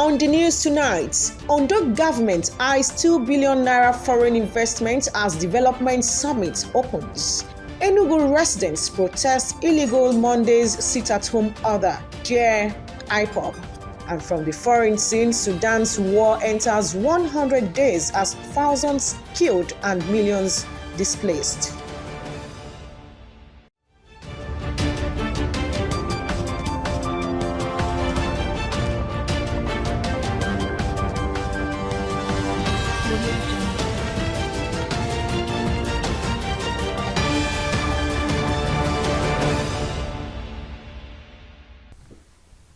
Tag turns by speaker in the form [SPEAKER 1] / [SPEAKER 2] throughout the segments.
[SPEAKER 1] On the news tonight, Ondo government eyes 2 billion naira foreign investment as development summit opens. Enugu residents protest illegal Monday's sit-at-home order, dear IPOB. And from the foreign scene, Sudan's war enters 100 days as thousands killed and millions displaced.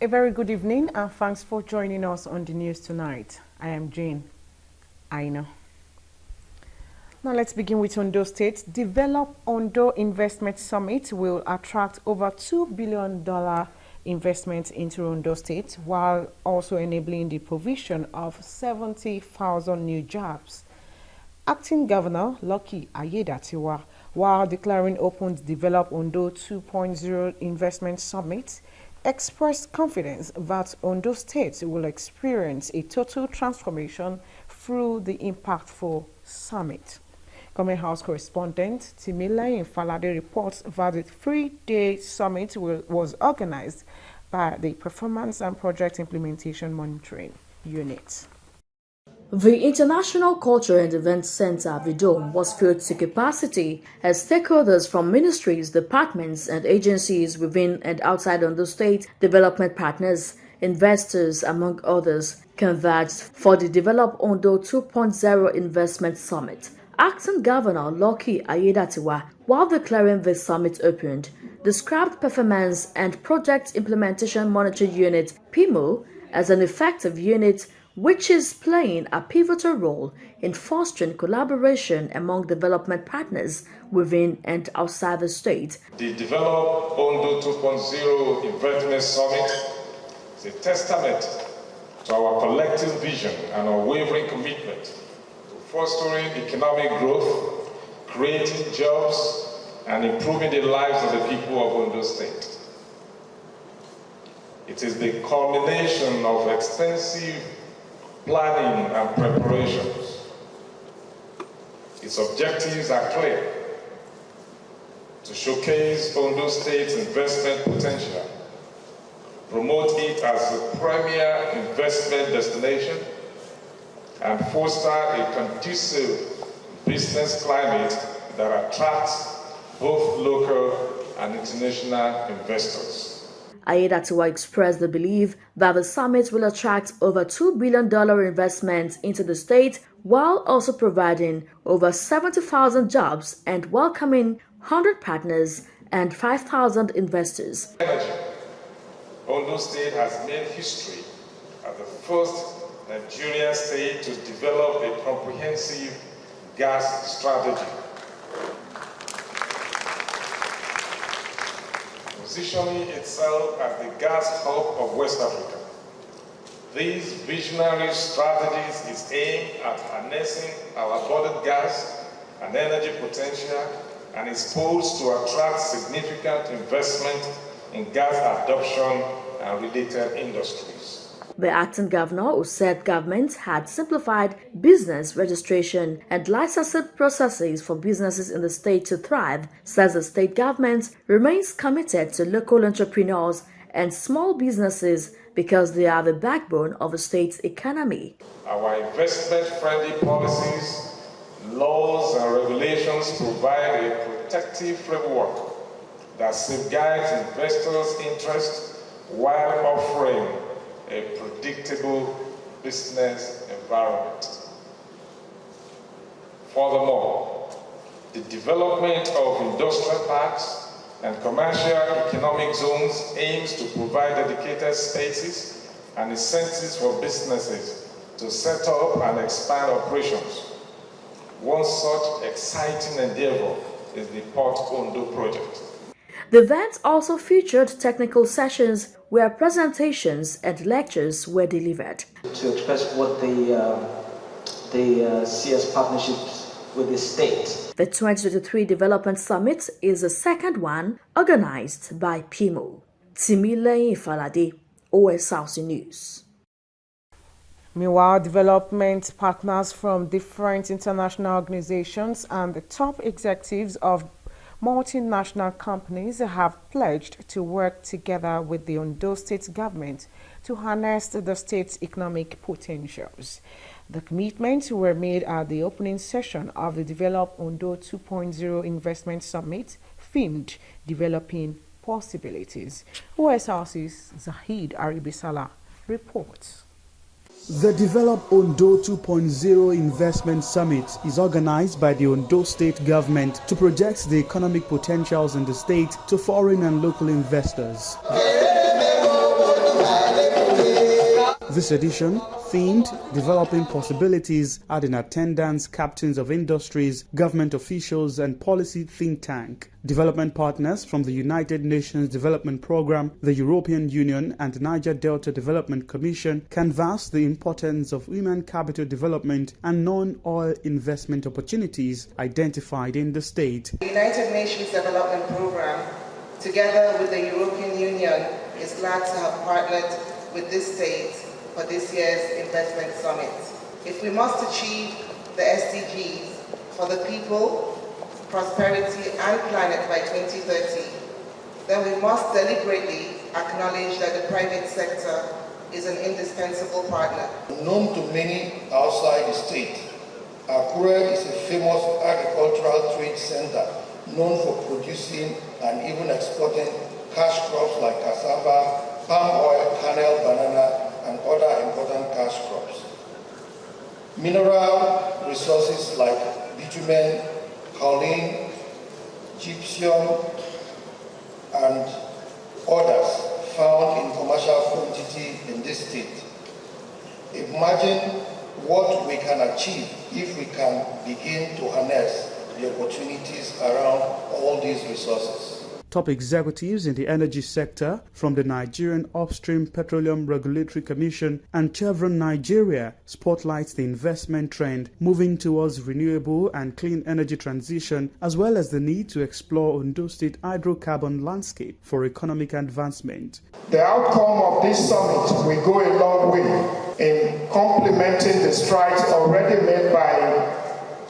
[SPEAKER 1] A very good evening and thanks for joining us on the news tonight. I am Jane Aino. Now let's begin with Ondo State. Develop Ondo Investment Summit will attract over $2 billion investment into Ondo State while also enabling the provision of 70,000 new jobs. Acting Governor Lucky Ayedatiwa, while declaring open the Develop Ondo 2.0 Investment Summit, expressed confidence that Ondo State will experience a total transformation through the impactful summit. Government House correspondent Timilayi Falade reports that the 3-day summit was organized by the Performance and Project Implementation Monitoring Unit.
[SPEAKER 2] The International Culture and Events Center, the Dome, was filled to capacity as stakeholders from ministries, departments, and agencies within and outside Ondo State, development partners, investors, among others, converged for the Develop Ondo 2.0 Investment Summit. Acting Governor Lucky Ayedatiwa, while declaring the summit opened, described Performance and Project Implementation Monitoring Unit (PIMO) as an effective unit which is playing a pivotal role in fostering collaboration among development partners within and outside the state.
[SPEAKER 3] The Develop Ondo 2.0 Investment Summit is a testament to our collective vision and unwavering commitment to fostering economic growth, creating jobs, and improving the lives of the people of Ondo State. It is the culmination of extensive planning and preparations. Its objectives are clear: to showcase Ondo State's investment potential, promote it as a premier investment destination, and foster a conducive business climate that attracts both local and international investors.
[SPEAKER 2] Ayedatiwa expressed the belief that the summit will attract over $2 billion investment into the state while also providing over 70,000 jobs and welcoming 100 partners and 5,000 investors.
[SPEAKER 3] Energy. Ondo State has made history as the first Nigerian state to develop a comprehensive gas strategy, positioning itself as the gas hub of West Africa. These visionary strategies is aimed at harnessing our abundant gas and energy potential and is posed to attract significant investment in gas adoption and related industries.
[SPEAKER 2] The acting governor, who said government had simplified business registration and licensing processes for businesses in the state to thrive, says the state government remains committed to local entrepreneurs and small businesses because they are the backbone of the state's economy.
[SPEAKER 3] Our investment-friendly policies, laws, and regulations provide a protective framework that safeguards investors' interests while offering a predictable business environment. Furthermore, the development of industrial parks and commercial economic zones aims to provide dedicated spaces and incentives for businesses to set up and expand operations. One such exciting endeavor is the Port Ondo project.
[SPEAKER 2] The event also featured technical sessions where presentations and lectures were delivered.
[SPEAKER 4] To express what they see as partnerships with the state.
[SPEAKER 2] The 2023 Development Summit is the second one organized by PIMO. Timilayi Falade, OSRC News.
[SPEAKER 1] Meanwhile, development partners from different international organizations and the top executives of multinational companies have pledged to work together with the Ondo State government to harness the state's economic potentials. The commitments were made at the opening session of the Develop Ondo 2.0 Investment Summit, themed Developing Possibilities. OSRC's Zahid Aribisala reports.
[SPEAKER 5] The Develop Ondo 2.0 Investment Summit is organized by the Ondo State government to project the economic potentials in the state to foreign and local investors. This edition, themed Developing Possibilities, had in attendance captains of industries, government officials and policy think tank. Development partners from the United Nations Development Programme, the European Union and the Niger Delta Development Commission canvassed the importance of human capital development and non-oil investment opportunities identified in the state.
[SPEAKER 6] The United Nations Development Programme, together with the European Union, is glad to have partnered with this state for this year's investment summit. If we must achieve the SDGs for the people, prosperity and planet by 2030, then we must deliberately acknowledge that the private sector is an indispensable partner.
[SPEAKER 7] Known to many outside the state, Akure is a famous agricultural trade center known for producing and even exporting cash crops like cassava, palm oil, kernel, banana, and other important cash crops. Mineral resources like bitumen, kaolin, gypsum, and others found in commercial quantity in this state. Imagine what we can achieve if we can begin to harness the opportunities around all these resources.
[SPEAKER 5] Top executives in the energy sector from the Nigerian Upstream Petroleum Regulatory Commission and Chevron Nigeria spotlights the investment trend moving towards renewable and clean energy transition, as well as the need to explore Ondo State hydrocarbon landscape for economic advancement.
[SPEAKER 8] The outcome of this summit will go a long way in complementing the strides already made by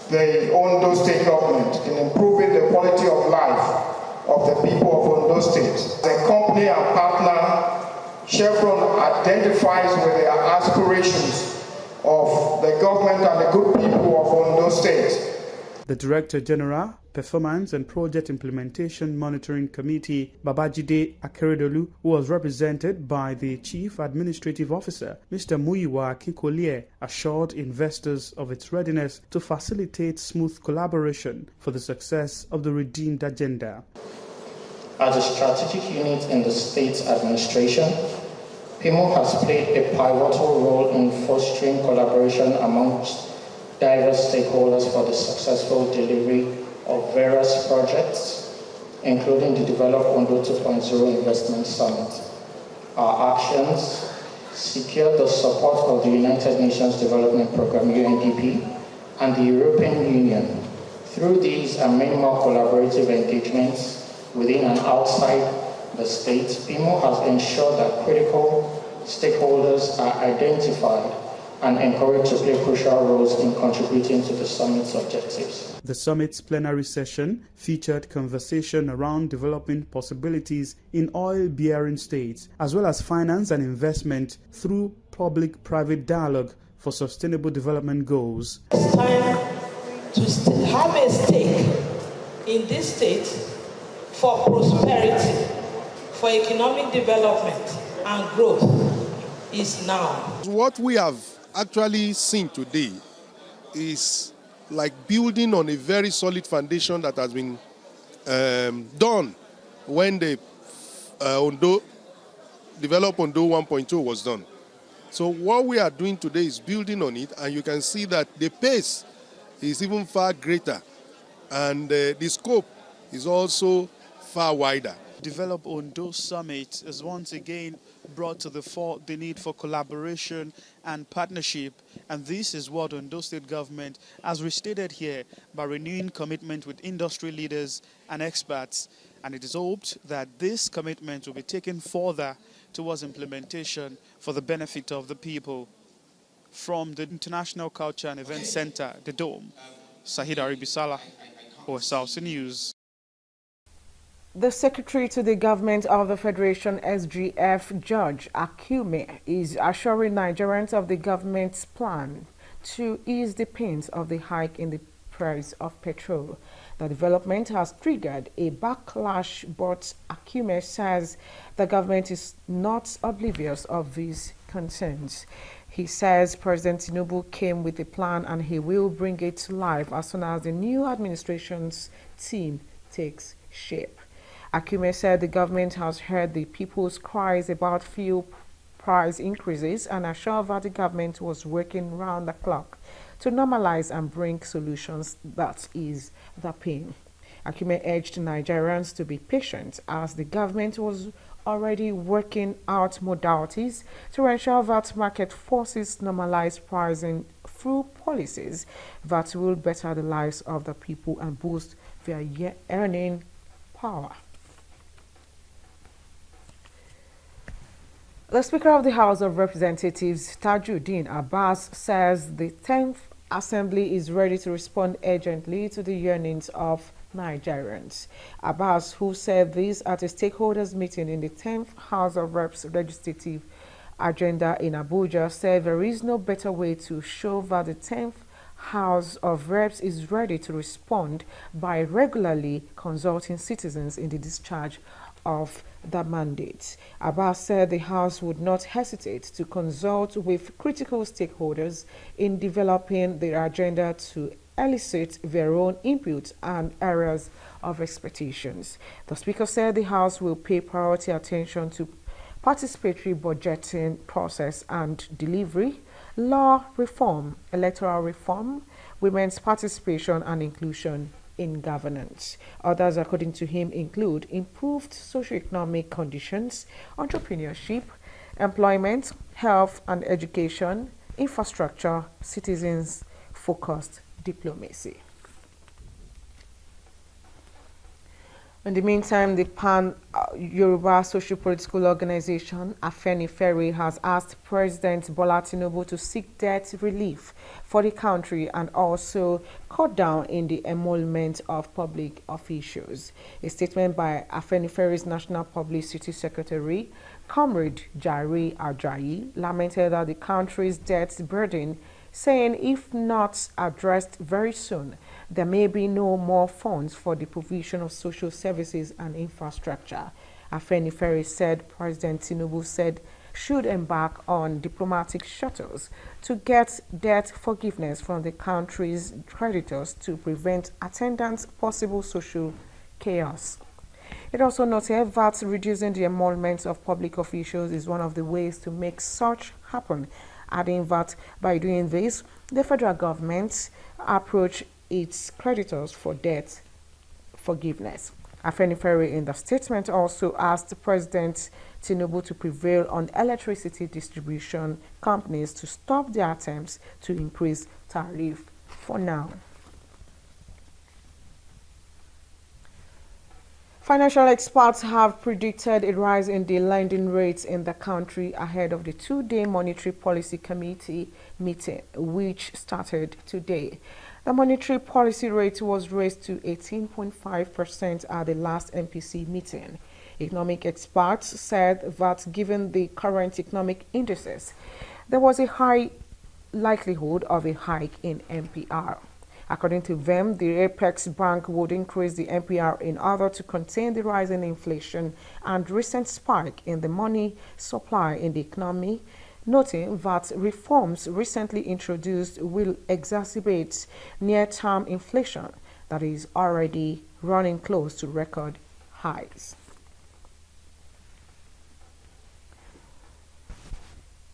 [SPEAKER 8] the Ondo State government in improving the quality of life of the people of Ondo State. The company and partner, Chevron, identifies with the aspirations of the government and the good people of Ondo State.
[SPEAKER 5] The Director General, Performance and Project Implementation Monitoring Committee, Babajide Akeredolu, who was represented by the Chief Administrative Officer, Mr. Muyiwa Akinkolie, assured investors of its readiness to facilitate smooth collaboration for the success of the redeemed agenda.
[SPEAKER 9] As a strategic unit in the state administration, PIMO has played a pivotal role in fostering collaboration amongst diverse stakeholders for the successful delivery of various projects, including the Develop Ondo 2.0 Investment Summit. Our actions secured the support of the United Nations Development Programme, UNDP, and the European Union. Through these and many more collaborative engagements within and outside the state, PIMO has ensured that critical stakeholders are identified and encouraged to play crucial roles in contributing to the summit's objectives.
[SPEAKER 5] The summit's plenary session featured conversation around developing possibilities in oil-bearing states, as well as finance and investment through public-private dialogue for sustainable development goals.
[SPEAKER 10] It's time to have a stake in this state for prosperity, for economic development and growth is now.
[SPEAKER 11] What we have actually seen today is like building on a very solid foundation that has been done when the Develop Ondo 1.0 was done. So what we are doing today is building on it, and you can see that the pace is even far greater, and the scope is also far wider.
[SPEAKER 5] Develop Ondo Summit is once again brought to the fore the need for collaboration and partnership, and this is what Ondo State government has restated here by renewing commitment with industry leaders and experts, and it is hoped that this commitment will be taken further towards implementation for the benefit of the people. From the International Culture and Event Center, the Dome, Sahid Aribisala, Osrc News.
[SPEAKER 1] The Secretary to the Government of the Federation, SGF, George Akume, is assuring Nigerians of the government's plan to ease the pains of the hike in the price of petrol. The development has triggered a backlash, but Akume says the government is not oblivious of these concerns. He says President Tinubu came with a plan and he will bring it to life as soon as the new administration's team takes shape. Akume said the government has heard the people's cries about fuel price increases and assured that the government was working round the clock to normalize and bring solutions that ease the pain. Akume urged Nigerians to be patient as the government was already working out modalities to ensure that market forces normalize pricing through policies that will better the lives of the people and boost their earning power. The Speaker of the House of Representatives, Tajuddin Abbas, says the 10th Assembly is ready to respond urgently to the yearnings of Nigerians. Abbas, who said this at a stakeholders meeting in the 10th House of Reps legislative agenda in Abuja, said there is no better way to show that the 10th House of Reps is ready to respond by regularly consulting citizens in the discharge of the mandate. Abbas said the House would not hesitate to consult with critical stakeholders in developing their agenda to elicit their own input and areas of expectations. The Speaker said the House will pay priority attention to participatory budgeting process and delivery, law reform, electoral reform, women's participation and inclusion in governance. Others, according to him, include improved socioeconomic conditions, entrepreneurship, employment, health and education, infrastructure, citizens-focused diplomacy. In the meantime, the Pan-Yoruba Socio-Political Organization, Afenifere, has asked President Bola Tinubu to seek debt relief for the country and also cut down in the emolument of public officials. A statement by Afenifere's National Publicity Secretary, Comrade Jare Ajayi, lamented that the country's debt burden, saying if not addressed very soon, there may be no more funds for the provision of social services and infrastructure. Afenifere said President Tinubu said should embark on diplomatic shuttles to get debt forgiveness from the country's creditors to prevent attendant possible social chaos. It also noted that reducing the emolument of public officials is one of the ways to make such happen, adding that by doing this, the federal government approach its creditors for debt forgiveness. Afenifere in the statement also asked President Tinubu to prevail on electricity distribution companies to stop their attempts to increase tariff for now. Financial experts have predicted a rise in the lending rates in the country ahead of the two-day Monetary Policy Committee meeting, which started today. The monetary policy rate was raised to 18.5% at the last MPC meeting. Economic experts said that given the current economic indices, there was a high likelihood of a hike in MPR. According to them, the Apex Bank would increase the MPR in order to contain the rising inflation and recent spike in the money supply in the economy, noting that reforms recently introduced will exacerbate near-term inflation that is already running close to record highs.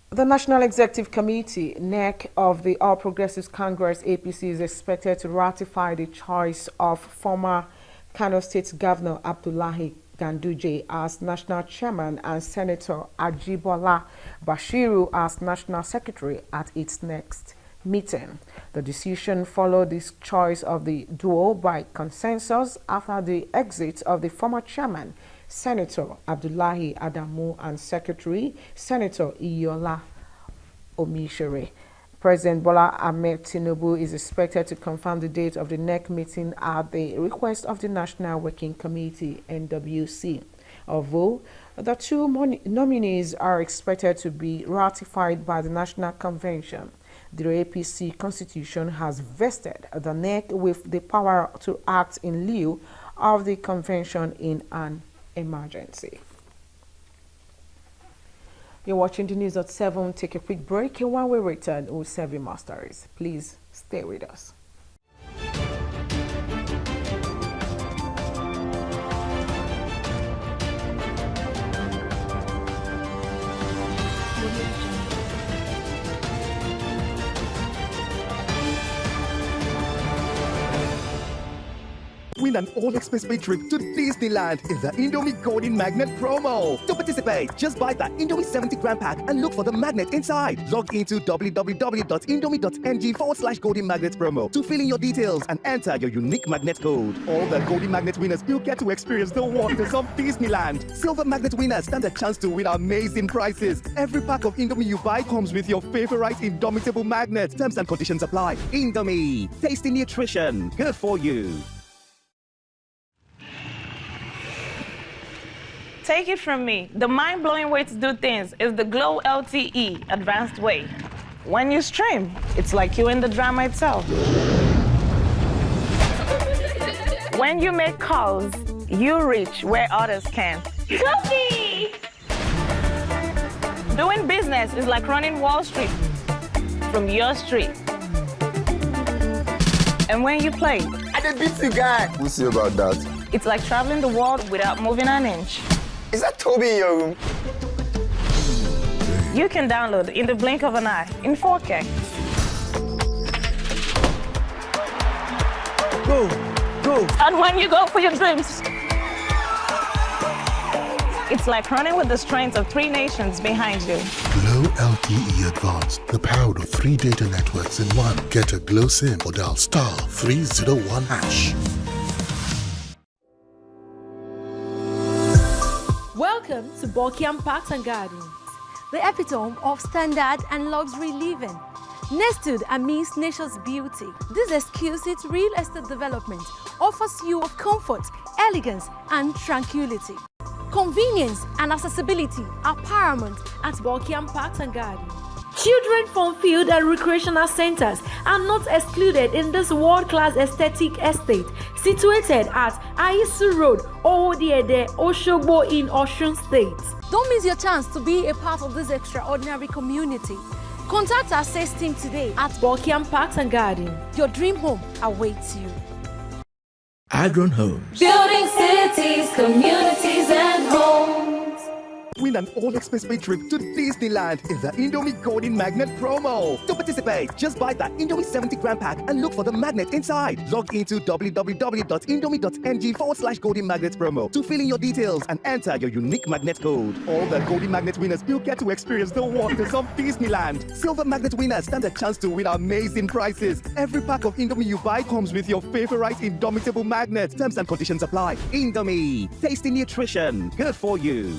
[SPEAKER 1] The National Executive Committee, NEC, of the All Progressives Congress, APC, is expected to ratify the choice of former Kano State Governor Abdullahi Ganduje as National Chairman and Senator Ajibola Bashiru as National Secretary at its next meeting. The decision followed the choice of the duo by consensus after the exit of the former chairman, Senator Abdullahi Adamu, and Secretary, Senator Iyola Omishere. President Bola Ahmed Tinubu is expected to confirm the date of the NEC meeting at the request of the National Working Committee, NWC. Although the two nominees are expected to be ratified by the National Convention, the APC constitution has vested the NEC with the power to act in lieu of the convention in an emergency. You're watching the news at 7. Take a quick break, and when we return, we'll serve you more stories. Please stay with us.
[SPEAKER 12] Win an all-expense-paid trip to Disneyland in the Indomie Golden Magnet promo. To participate, just buy the Indomie 70-gram pack and look for the magnet inside. Log into www.indomie.ng/Golden Magnet promo to fill in your details and enter your unique magnet code. All the Golden Magnet winners will get to experience the wonders of Disneyland. Silver Magnet winners stand a chance to win amazing prizes. Every pack of Indomie you buy comes with your favorite indomitable magnet. Terms and conditions apply. Indomie, tasty nutrition, good for you.
[SPEAKER 13] Take it from me, the mind-blowing way to do things is the Glow LTE advanced way. When you stream, it's like you're in the drama itself. When you make calls, you reach where others can't. Copy! Doing business is like running Wall Street from your street. And when you play,
[SPEAKER 14] I did beat you guy. We'll see about that.
[SPEAKER 13] It's like traveling the world without moving an inch.
[SPEAKER 14] Is that Toby in your room?
[SPEAKER 13] You can download in the blink of an eye in 4K.
[SPEAKER 14] Go.
[SPEAKER 13] And when you go for your dreams, it's like running with the strength of 3 nations behind you.
[SPEAKER 15] Glow LTE Advanced, the power of 3 data networks in one. Get a Glow SIM or dial *301#.
[SPEAKER 16] Welcome to Buckingham Parks and Gardens, the epitome of standard and luxury living. Nestled amidst nature's beauty, this exquisite real estate development offers you comfort, elegance, and tranquility. Convenience and accessibility are paramount at Buckingham Parks and Gardens. Children from field and recreational centers are not excluded in this world-class aesthetic estate situated at Aisu Road, Owodiede, Oshogbo in Osun State. Don't miss your chance to be a part of this extraordinary community. Contact our sales team today at Buckingham Parks and Garden. Your dream home awaits you.
[SPEAKER 17] Agron Homes.
[SPEAKER 16] Building cities, communities, and homes.
[SPEAKER 12] Win an all-expense-paid trip to Disneyland in the Indomie Golden Magnet promo. To participate, just buy the Indomie 70-gram pack and look for the magnet inside. Log into www.indomie.ng/Golden Magnet promo to fill in your details and enter your unique magnet code. All the Golden Magnet winners will get to experience the wonders of Disneyland. Silver Magnet winners stand a chance to win amazing prizes. Every pack of Indomie you buy comes with your favorite indomitable magnet. Terms and conditions apply. Indomie, tasty nutrition, good for you.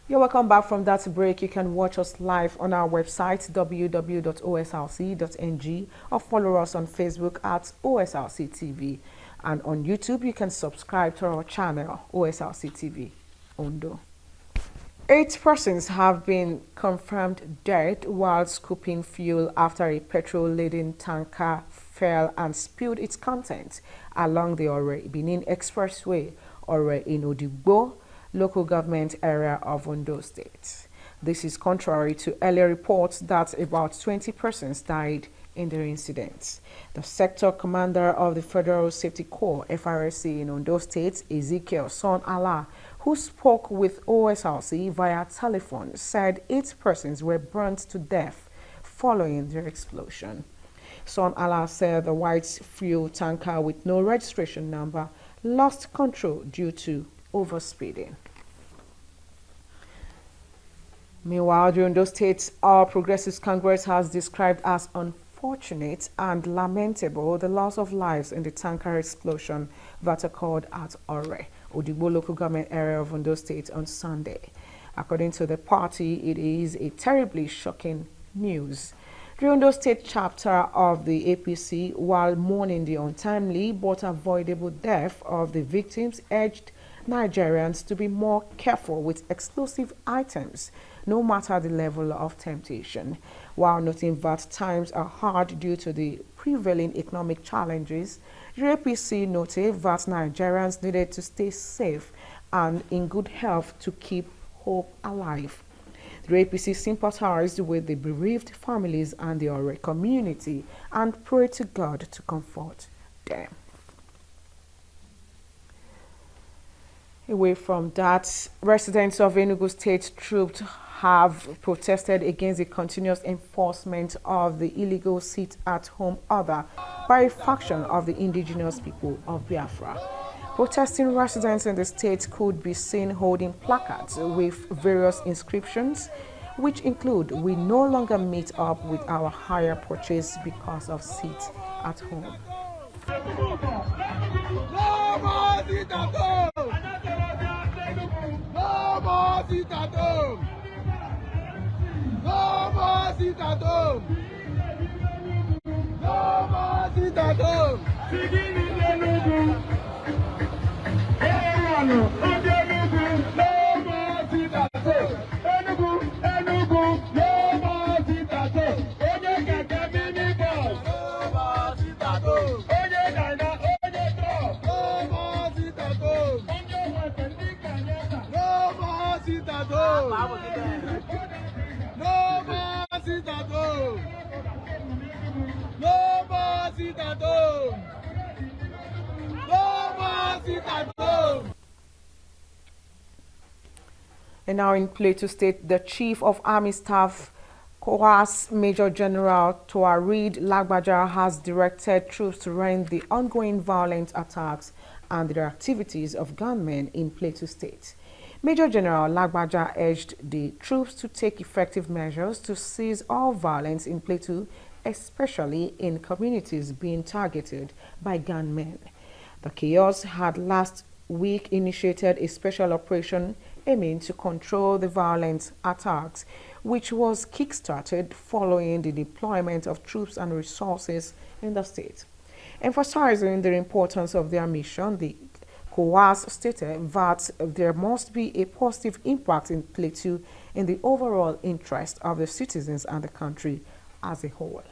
[SPEAKER 1] You're welcome back from that break. You can watch us live on our website www.osrc.ng or follow us on Facebook at OSRC TV, and on YouTube you can subscribe to our channel OSRC TV Ondo. 8 persons have been confirmed dead while scooping fuel after a petrol-laden tanker fell and spilled its contents along the Ore-Benin Expressway, Ore in Odigbo local government area of Ondo State. This is contrary to earlier reports that about 20 persons died in the incident. The sector commander of the Federal Safety Corps, FRSC in Ondo State, Ezekiel Son Allah, who spoke with OSRC via telephone, said 8 persons were burnt to death following the explosion. Son Allah said the white fuel tanker with no registration number lost control due to overspeeding. Meanwhile, the Ondo State All Progressives Congress has described as unfortunate and lamentable the loss of lives in the tanker explosion that occurred at Ore, Odigbo local government area of Ondo State on Sunday. According to the party, it is a terribly shocking news. The Ondo State chapter of the APC, while mourning the untimely but avoidable death of the victims, urged Nigerians to be more careful with explosive items, no matter the level of temptation. While noting that times are hard due to the prevailing economic challenges, the APC noted that Nigerians needed to stay safe and in good health to keep hope alive. The APC sympathized with the bereaved families and the Ore community and prayed to God to comfort them. Away from that, residents of Enugu State troops have protested against the continuous enforcement of the illegal sit-at-home order by a faction of the indigenous people of Biafra. Protesting residents in the state could be seen holding placards with various inscriptions, which include, "We no longer meet up with our hire purchase because of sit-at-home." And now in Plateau State, the Chief of Army Staff, COAS Major General Toarid Lagbaja, has directed troops to end the ongoing violent attacks and the activities of gunmen in Plateau State. Major General Lagbaja urged the troops to take effective measures to cease all violence in Plateau, especially in communities being targeted by gunmen. The chaos had last week initiated a special operation aiming to control the violent attacks, which was kick-started following the deployment of troops and resources in the state. Emphasizing the importance of their mission, the COAS stated that there must be a positive impact in Plateau in the overall interest of the citizens and the country as a whole.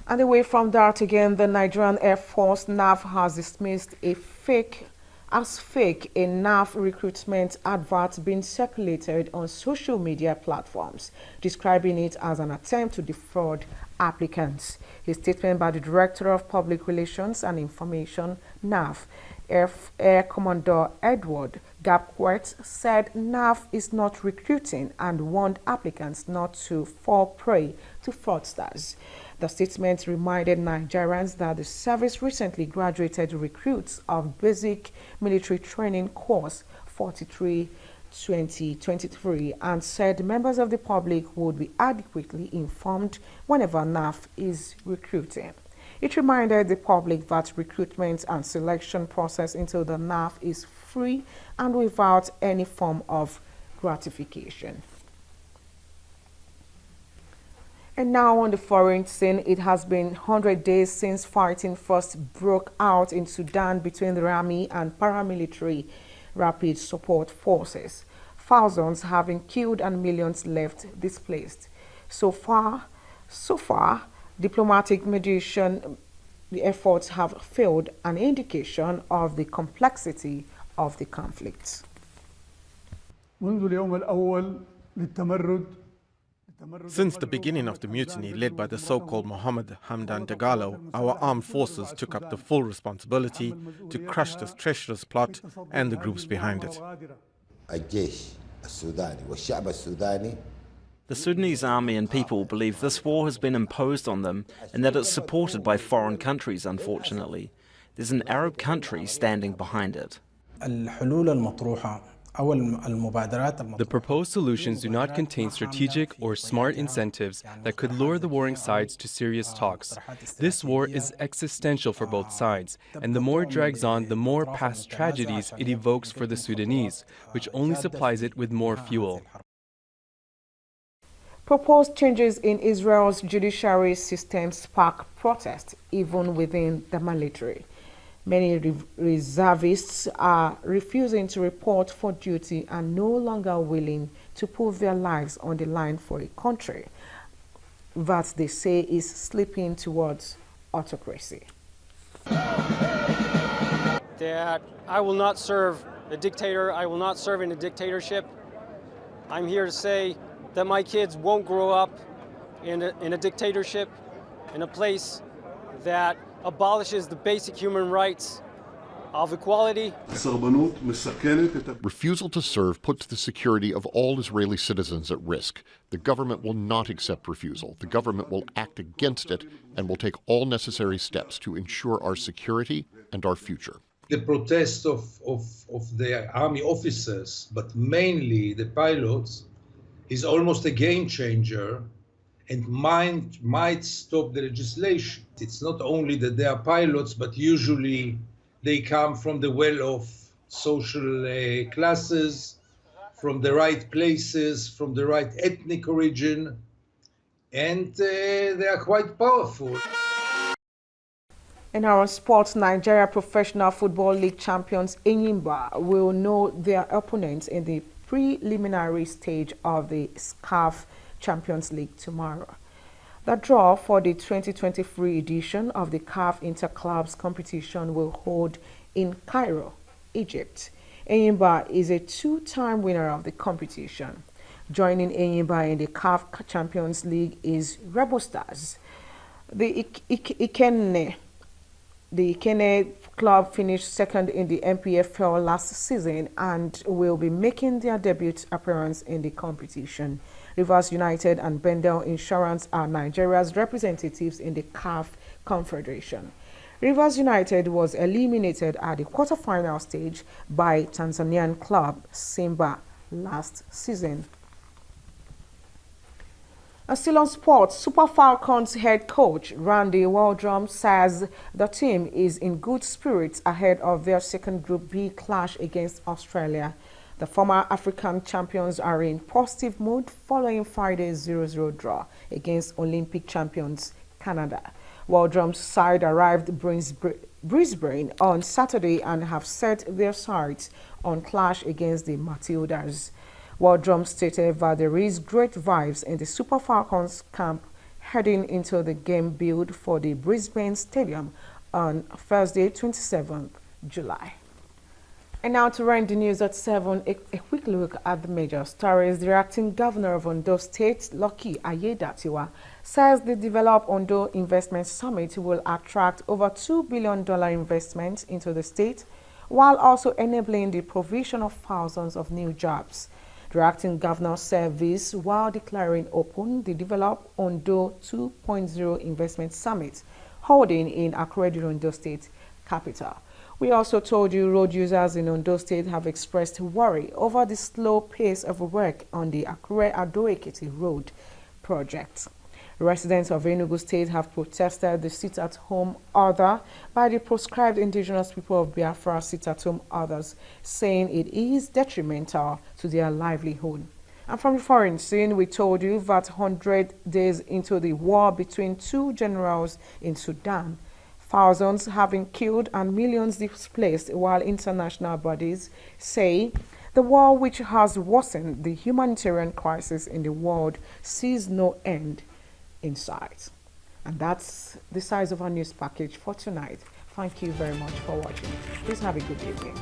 [SPEAKER 1] And away from that again, the Nigerian Air Force NAF has dismissed a fake NAF recruitment advert being circulated on social media platforms, describing it as an attempt to defraud applicants. A statement by the Director of Public Relations and Information, NAF, Air Commodore Edward Gapquet, said NAF is not recruiting and warned applicants not to fall prey to fraudsters. The statement reminded Nigerians that the service recently graduated recruits of Basic Military Training Course 43-2023 and said members of the public would be adequately informed whenever NAF is recruiting. It reminded the public that recruitment and selection process into the NAF is free and without any form of gratification. And now on the foreign scene, it has been 100 days since fighting first broke out in Sudan between the army and paramilitary rapid support forces, thousands having killed and millions left displaced. So far, diplomatic mediation efforts have failed, an indication of the complexity of the conflict.
[SPEAKER 18] Since the beginning of the mutiny led by the so-called Mohammed Hamdan Dagalo, our armed forces took up the full responsibility to crush this treacherous plot and the groups behind it.
[SPEAKER 19] The Sudanese army and people believe this war has been imposed on them and that it's supported by foreign countries, unfortunately. There's an Arab country standing behind it.
[SPEAKER 20] The proposed solutions do not contain strategic or smart incentives that could lure the warring sides to serious talks. This war is existential for both sides, and the more it drags on, the more past tragedies it evokes for the Sudanese, which only supplies it with more fuel.
[SPEAKER 1] Proposed changes in Israel's judiciary system spark protest even within the military. Many reservists are refusing to report for duty and no longer willing to put their lives on the line for a country that they say is slipping towards autocracy.
[SPEAKER 21] That I will not serve a dictator. I will not serve in a dictatorship. I'm here to say that my kids won't grow up in a dictatorship, in a place that abolishes the basic human rights of equality.
[SPEAKER 22] Refusal to serve puts the security of all Israeli citizens at risk. The government will not accept refusal. The government will act against it and will take all necessary steps to ensure our security and our future.
[SPEAKER 23] The protest of the army officers, but mainly the pilots, is almost a game changer and might stop the legislation. It's not only that they are pilots, but usually they come from the well-off social classes, from the right places, from the right ethnic origin, and they are quite powerful.
[SPEAKER 1] In our sports, Nigeria Professional Football League champions Enyimba will know their opponents in the preliminary stage of the CAF Champions League tomorrow. The draw for the 2023 edition of the CAF Interclubs competition will hold in Cairo, Egypt. Enyimba is a two-time winner of the competition. Joining Enyimba in the CAF Champions League is Rebel Stars. The Ikene club finished second in the MPFL last season and will be making their debut appearance in the competition. Rivers United and Bendel Insurance are Nigeria's representatives in the CAF Confederation. Rivers United was eliminated at the quarterfinal stage by Tanzanian club Simba last season. Still on sports, Super Falcons head coach Randy Waldrum says the team is in good spirits ahead of their second Group B clash against Australia. The former African champions are in positive mood following Friday's 0-0 draw against Olympic champions Canada. Waldrum's side arrived Brisbane on Saturday and have set their sights on clash against the Matildas. Waldrum stated that there is great vibes in the Super Falcons camp heading into the game build for the Brisbane Stadium on Thursday, 27th July. And now to run the news at 7, a quick look at the major stories. The acting governor of Ondo State, Lucky Ayedatiwa, says the Develop Ondo Investment Summit will attract over $2 billion investment into the state, while also enabling the provision of thousands of new jobs. The acting governor said this while declaring open the Develop Ondo 2.0 Investment Summit, holding in Akure, Ondo State capital. We also told you road users in Ondo State have expressed worry over the slow pace of work on the Akure-Ado-Ekiti Road project. Residents of Enugu State have protested the sit-at-home order by the proscribed indigenous people of Biafra sit-at-home orders, saying it is detrimental to their livelihood. And from the foreign scene, we told you that 100 days into the war between two generals in Sudan, thousands have been killed and millions displaced, while international bodies say the war, which has worsened the humanitarian crisis in the world, sees no end in sight. And that's the size of our news package for tonight. Thank you very much for watching. Please have a good evening.